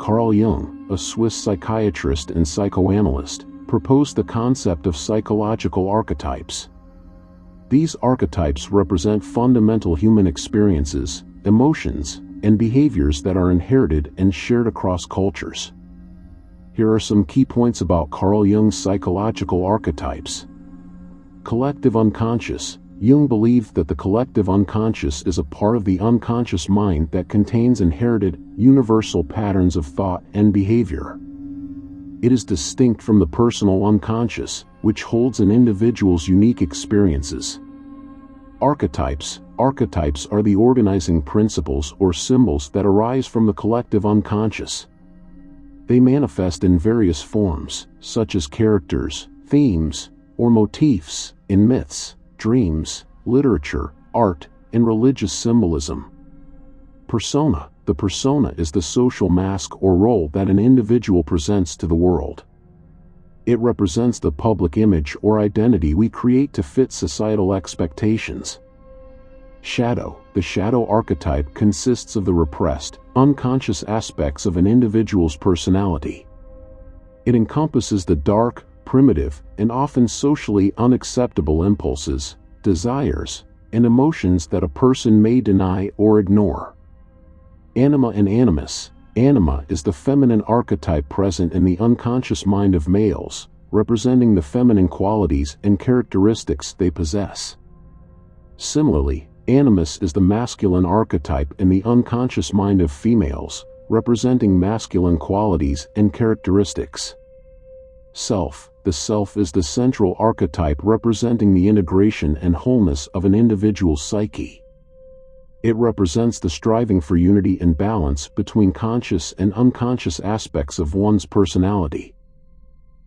Carl Jung, a Swiss psychiatrist and psychoanalyst, proposed the concept of psychological archetypes. These archetypes represent fundamental human experiences, emotions, and behaviors that are inherited and shared across cultures. Here are some key points about Carl Jung's psychological archetypes. Collective unconscious. Jung believed that the collective unconscious is a part of the unconscious mind that contains inherited, universal patterns of thought and behavior. It is distinct from the personal unconscious, which holds an individual's unique experiences. Archetypes. Archetypes are the organizing principles or symbols that arise from the collective unconscious. They manifest in various forms, such as characters, themes, or motifs, in myths, dreams, literature, art, and religious symbolism. Persona. The persona is the social mask or role that an individual presents to the world. It represents the public image or identity we create to fit societal expectations. Shadow. The shadow archetype consists of the repressed, unconscious aspects of an individual's personality. It encompasses the dark, primitive, and often socially unacceptable impulses, desires, and emotions that a person may deny or ignore. Anima and animus. Anima is the feminine archetype present in the unconscious mind of males, representing the feminine qualities and characteristics they possess. Similarly, animus is the masculine archetype in the unconscious mind of females, representing masculine qualities and characteristics. Self. The self is the central archetype representing the integration and wholeness of an individual's psyche. It represents the striving for unity and balance between conscious and unconscious aspects of one's personality.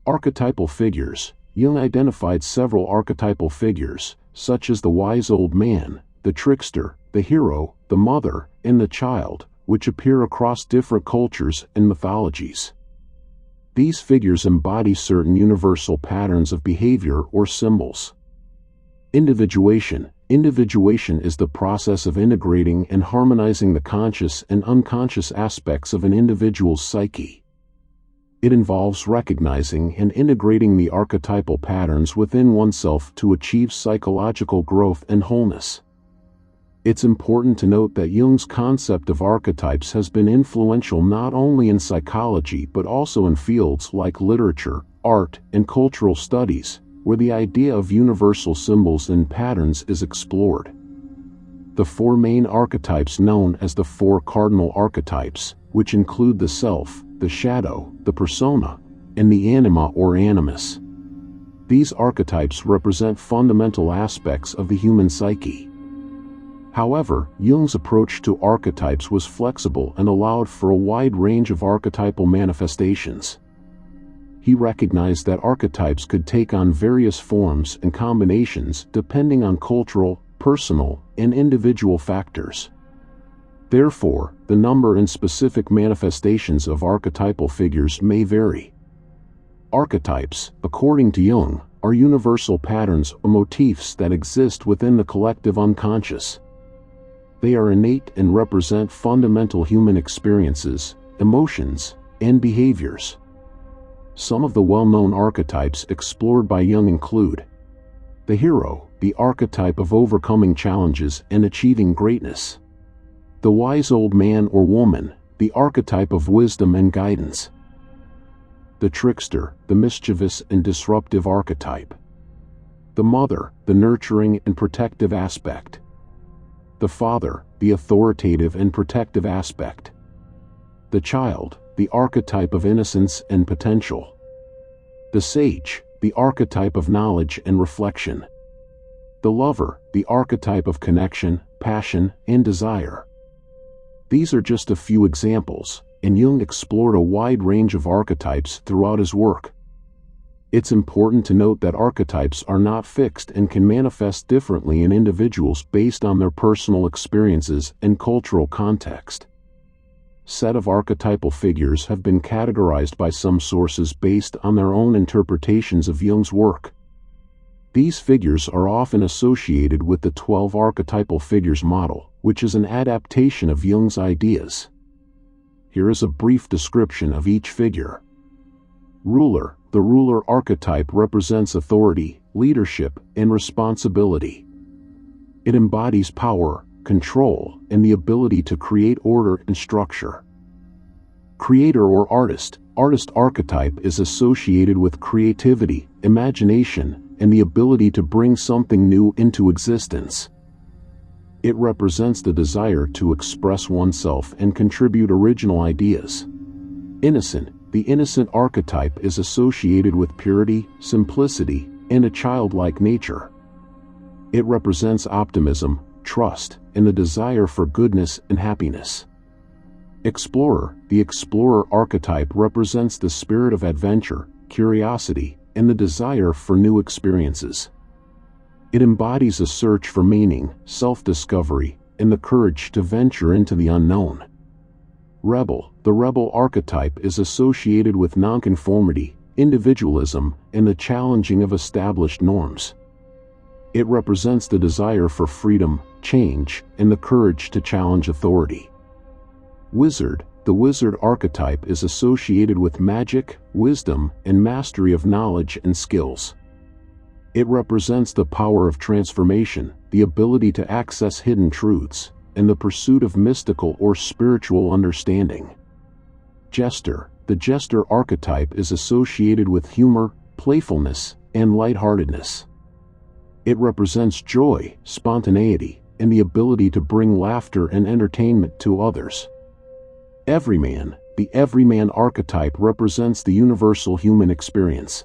Archetypal figures. Jung identified several archetypal figures, such as the wise old man, the trickster, the hero, the mother, and the child, which appear across different cultures and mythologies. These figures embody certain universal patterns of behavior or symbols. Individuation. Individuation is the process of integrating and harmonizing the conscious and unconscious aspects of an individual's psyche. It involves recognizing and integrating the archetypal patterns within oneself to achieve psychological growth and wholeness. It's important to note that Jung's concept of archetypes has been influential not only in psychology but also in fields like literature, art, and cultural studies, where the idea of universal symbols and patterns is explored. The four main archetypes known as the four cardinal archetypes, which include the self, the shadow, the persona, and the anima or animus. These archetypes represent fundamental aspects of the human psyche. However, Jung's approach to archetypes was flexible and allowed for a wide range of archetypal manifestations. He recognized that archetypes could take on various forms and combinations depending on cultural, personal, and individual factors. Therefore, the number and specific manifestations of archetypal figures may vary. Archetypes, according to Jung, are universal patterns or motifs that exist within the collective unconscious. They are innate and represent fundamental human experiences, emotions, and behaviors. Some of the well-known archetypes explored by Jung include the hero, the archetype of overcoming challenges and achieving greatness; the wise old man or woman, the archetype of wisdom and guidance; the trickster, the mischievous and disruptive archetype; the mother, the nurturing and protective aspect; the father, the authoritative and protective aspect; the child, the archetype of innocence and potential; the sage, the archetype of knowledge and reflection; the lover, the archetype of connection, passion, and desire. These are just a few examples, and Jung explored a wide range of archetypes throughout his work. It's important to note that archetypes are not fixed and can manifest differently in individuals based on their personal experiences and cultural context. Set of archetypal figures have been categorized by some sources based on their own interpretations of Jung's work. These figures are often associated with the 12 archetypal figures model, which is an adaptation of Jung's ideas. Here is a brief description of each figure. Ruler. The ruler archetype represents authority, leadership, and responsibility. It embodies power, control, and the ability to create order and structure. Creator or artist. Artist archetype is associated with creativity, imagination, and the ability to bring something new into existence. It represents the desire to express oneself and contribute original ideas. Innocent. The innocent archetype is associated with purity, simplicity, and a childlike nature. It represents optimism, trust, and the desire for goodness and happiness. Explorer. The explorer archetype represents the spirit of adventure, curiosity, and the desire for new experiences. It embodies a search for meaning, self-discovery, and the courage to venture into the unknown. Rebel. The rebel archetype is associated with nonconformity, individualism, and the challenging of established norms. It represents the desire for freedom, change, and the courage to challenge authority. Wizard. The wizard archetype is associated with magic, wisdom, and mastery of knowledge and skills. It represents the power of transformation, the ability to access hidden truths, and the pursuit of mystical or spiritual understanding. Jester. The jester archetype is associated with humor, playfulness, and lightheartedness. It represents joy, spontaneity, and the ability to bring laughter and entertainment to others. Everyman. The everyman archetype represents the universal human experience.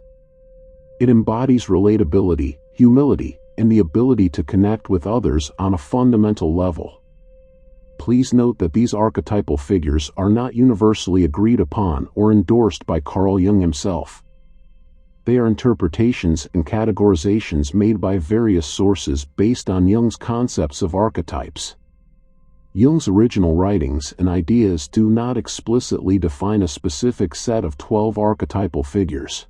It embodies relatability, humility, and the ability to connect with others on a fundamental level. Please note that these archetypal figures are not universally agreed upon or endorsed by Carl Jung himself. They are interpretations and categorizations made by various sources based on Jung's concepts of archetypes. Jung's original writings and ideas do not explicitly define a specific set of 12 archetypal figures.